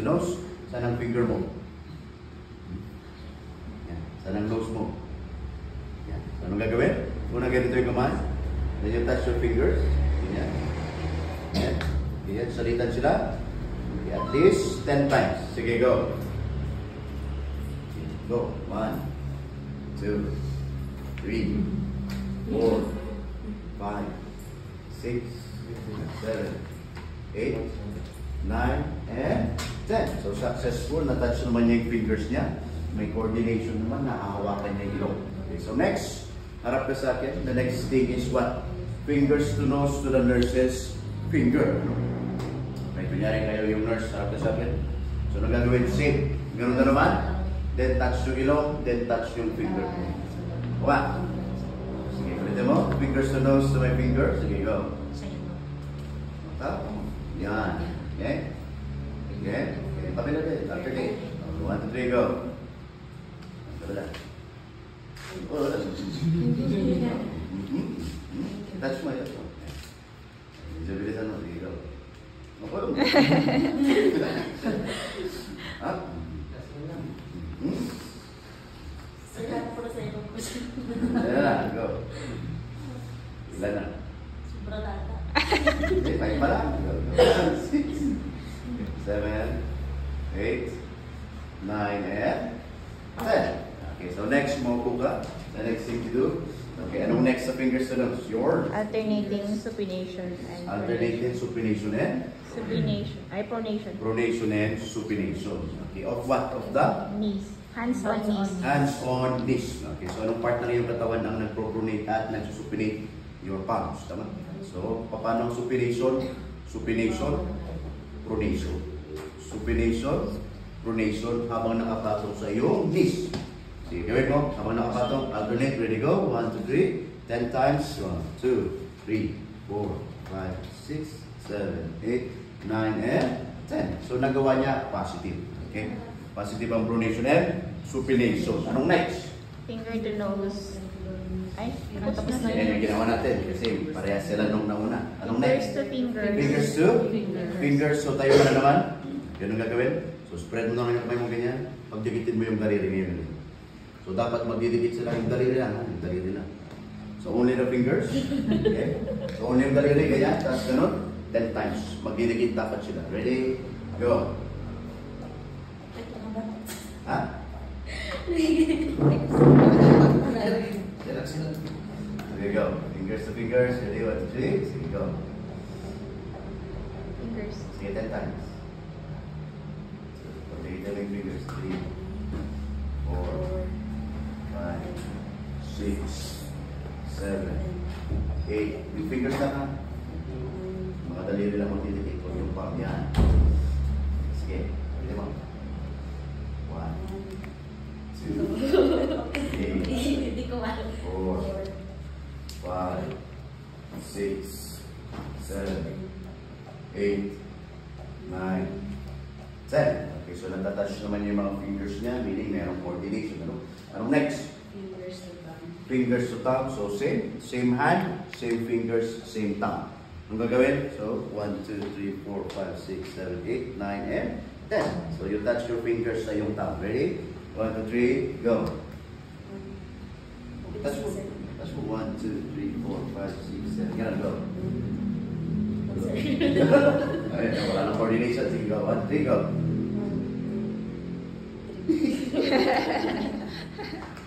nose. Saan ang finger mo? Yan. Saan ang nose mo? Yan. So, anong gagawin? Una ganito yung kamay. Then you touch your fingers. Yan. Yan. Yan. Salitan sila. Okay, at least 10 times. Sige, go. Go. 1, 2, 3, 4, 5, 6, 7, 8, 9, and 10. So, successful. Na-touch naman niya yung fingers niya. May coordination naman. Nakahawakan niya yung ilong. Okay, so next, harap ka sa akin. The next thing is what? Fingers to nose to the nurse's finger. May kunyari kayo yung nurse. Harap ka sa akin. So, nagagawin same. Ganun na naman. Then touch yung ilong. Then touch yung finger. Wa. Sige, ulitin mo. Fingers to nose to my finger. Sige, go. Tap. Yan. Okay? Okay? Okay. Kapila din. Alternate. 1, 2, 3, go. Kapila. Oh, touch mo yun. Bilisan mo. Sige, go. Ha? Sila po na sa ilong ko. Ayan na, go. Ilan na? Sobra lata. Okay, tayo pa lang. 6, 7, 8, 9, and 10. Okay, so next, maupo ka. The next thing to do. Okay, anong next sa fingers to nose? Your? Alternating supination and Alternating supination and? supination. Ay, pronation. Pronation and supination. Okay, of what? Of the? Knees. Hands on knees. Hands on knees. Okay, so anong part na iyong katawan ang nagpropronate at nagsusupinate? Your palms. Tama? So, paano ang supination? Supination, pronation. Supination, pronation habang nakapatong sa iyong knees. Sige, gawin mo. Habang nakapatong, alternate. Ready, go. 1, 2, 3. 10 times. 1, 2, 3, 4, 5, 6, 7, 8, 9, and 10. So, nagawa niya positive. Okay? Positive ang pronation and supination. Anong next? Finger to nose. Ay, tapos na. Yan yung ginawa natin. Kasi parehas sila nung nauna. Anong Fingers next? to fingers. Fingers to? Fingers. So, tayo na naman. Ganun gagawin. So, spread mo na yung kamay mo ganyan. Pagdikitin mo yung daliri ngayon. So, dapat magdidikit sila yung daliri lang. Yung daliri lang. So, only the fingers. Okay? So, only yung daliri ganyan. Tapos ganun. 10 times. Magdidikit dapat sila. Ready? Go. Ha? Relax sila. Okay, go. Fingers to fingers. Ready? 1, 2, 3. Sige, go. Fingers. Sige, 10 times. Pagdikitin mo yung fingers. 3, 4, 5, 6, 7, 8. Yung fingers na ka. Mga daliri lang magdidikit. Huwag yung palm. Yan. Sige. Pwede mo. 1, 2, 3, Hindi ko alam. 4, 5, 6, 7, 8, 9, 10. Okay, so natatouch naman yung mga fingers niya, meaning mayroong coordination. Anong next? Fingers to thumb. Fingers to thumb. So same hand, same fingers, same thumb. Anong gagawin? So 1, 2, 3, 4, 5, 6, 7, 8, 9, and 10. So you touch your fingers sa iyong thumb. Ready? 1, 2, 3, go. Touch mo. Touch mo. 1, 2, 3, 4, 5, 6, 7. Ganun, go. Ay, wala nang coordination. Sige, go. 1, 2, 3, go.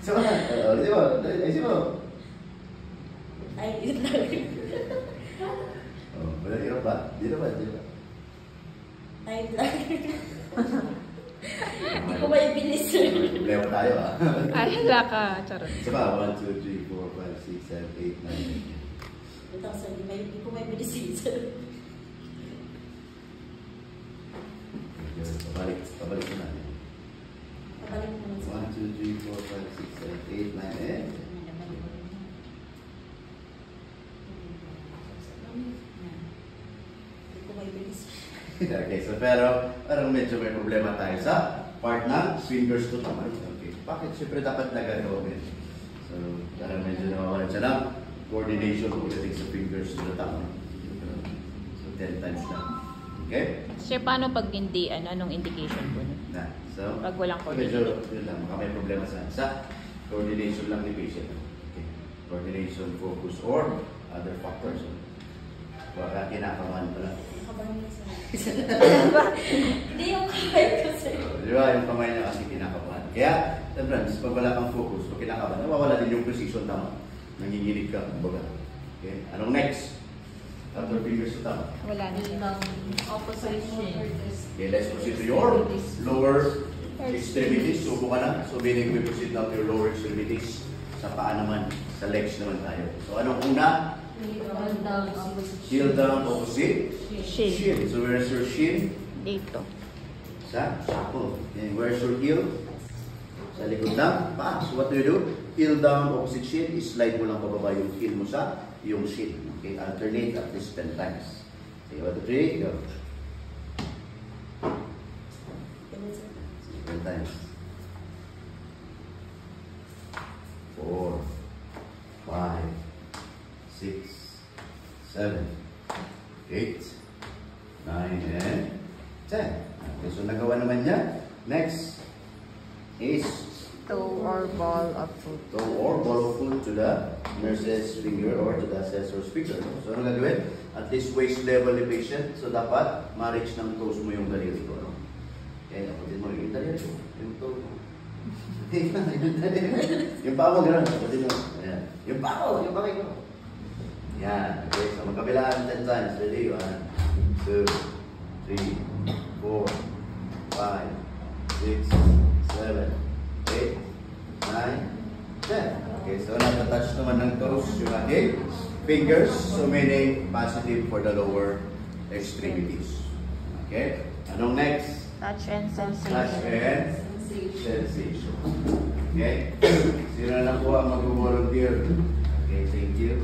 Sama na. Di ba? Ayusin mo. Ay, yun lang. Oh, wala hirap ba? Di na ba? Di na ba? Ay, lang. Hindi ko maibilis. Problema tayo ah. Ay, hala ka. Charot. Isa pa. 1, 2, 3, 4, 5, 6, 7, 8, 9. Ito kasi hindi ko maibilis. Pabalik mo natin. Pabalik mo na. 1, 2, 3, 4, 5, 6, 7, 8, 9, and Hindi ko maibilis. okay, so pero parang medyo may problema tayo sa part ng fingers to thumb. Okay, bakit siyempre dapat nagagawin? So, parang medyo nawawalan siya ng coordination pagdating sa fingers to the thumb. So, 10 times lang. Okay? Sir, paano pag hindi, anong indication po? Na. So, Pag walang medyo, yun lang, baka may problema sa coordination lang ni patient. Okay. Coordination, focus, or other factors. Baka kinakabahan pala. Kabahan niya sir. Hindi yung kamay ko sir. Di ba? Yung kamay niya kasi kinakabahan. Kaya, friends, pag wala kang focus, pag kinakabahan, nawawala din yung precision, tama. Nanginginig ka, kumbaga. Okay? Anong next? After fingers to tama. Wala na. Opposite motor. Okay, let's proceed to your lower extremities. Subo ka na. So, meaning we proceed now to your lower extremities. Sa paa naman, sa legs naman tayo. So, anong una? Heel down, opposite. Shin. Shin. So, where's your shin? Dito. Sa sako. And where's your heel? Sa likod lang. Paa. So, what do you do? Heel down, opposite shin. Slide mo lang pababa yung heel mo sa yung shin. Okay, alternate at least 10 times. Okay, 1, 2, 3, go. 10 times. 4, 5, 6, 7, 8, 9, and 10. Okay, so nagawa naman niya. Next is Toe or ball of foot. toe or ball of foot to the nurse's finger or to the assessor's finger. So ano gagawin? At least waist level ni patient. So dapat ma-reach ng toes mo yung daliri ko. No? Kaya kapatid mo yung daliri ko. Yung toe mo. Yung paa mo gano'n. Kapatid mo. Ayan. Yung paa ko. Yung paa ko. Yan. Okay. So magkabilaan 10 times. Ready? 1, 2, 3, 4, 5, 6, 7, 8, 9, 10. Okay, so natatouch naman ng toes yung ating fingers. So meaning positive for the lower extremities. Okay? Anong next? Touch and sensation. Touch and sensation. Okay? Sino na po ang mag-volunteer? Okay, thank you.